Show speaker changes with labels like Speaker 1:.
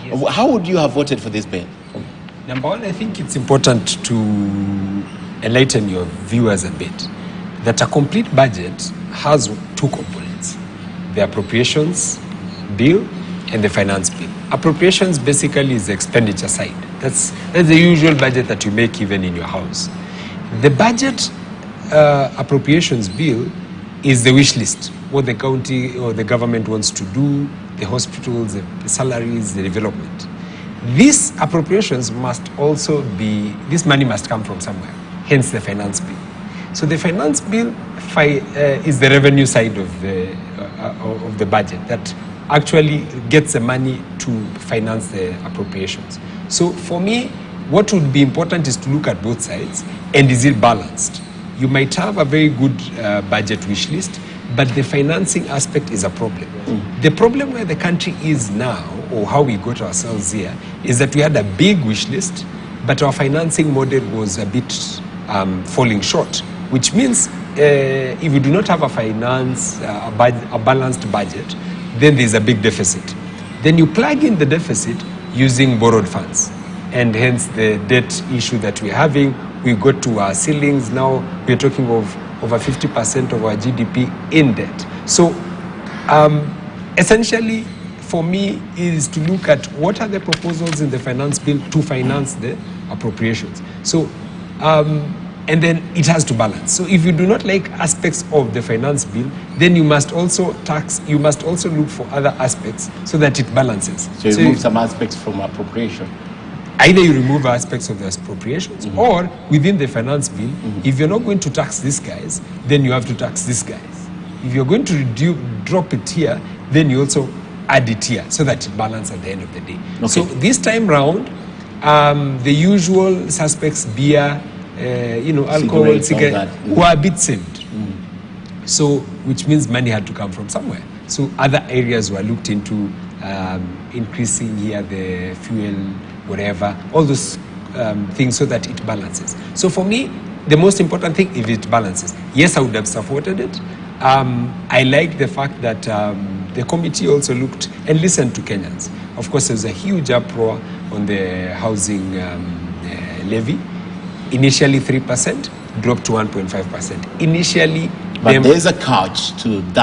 Speaker 1: Yes. How would you have voted for this bill?
Speaker 2: Number one, I think it's important to enlighten your viewers a bit that a complete budget has two components: the appropriations bill and the finance bill. Appropriations basically is the expenditure side. That's the usual budget that you make even in your house. The budget appropriations bill is the wish list, what the county or the government wants to do, the hospitals, the salaries, the development. These appropriations must also be, this money must come from somewhere, hence the finance bill. So the finance bill is the revenue side of the budget that actually gets the money to finance the appropriations. So for me, what would be important is to look at both sides, and is it balanced? You might have a very good budget wish list, but the financing aspect is a problem. The problem where the country is now, or how we got ourselves here, is that we had a big wish list, but our financing model was a bit falling short, which means if we do not have a balanced budget, then there's a big deficit. Then you plug in the deficit using borrowed funds, and hence the debt issue that we're having. We got to our ceilings now. We're talking of over 50% of our GDP in debt. So essentially, for me, is to look at what are the proposals in the finance bill to finance the appropriations. So, and then it has to balance. So if you do not like aspects of the finance bill, then you must also look for other aspects so that it balances.
Speaker 1: So you remove some aspects from appropriation.
Speaker 2: Either you remove aspects of the appropriations, or within the finance bill, if you're not going to tax these guys, then you have to tax these guys. If you're going to drop it here, then you also add it here so that it balances at the end of the day. Okay. So this time round, the usual suspects, beer, alcohol, cigarettes, were a bit saved. So, which means money had to come from somewhere. So other areas were looked into, increasing here the fuel, whatever, all those things so that it balances. So for me, the most important thing, if it balances. Yes, I would have supported it. I like the fact that the committee also looked and listened to Kenyans. Of course, there was a huge uproar on the housing levy. Initially 3%, dropped to 1.5%. Initially,
Speaker 1: but there's a catch to that.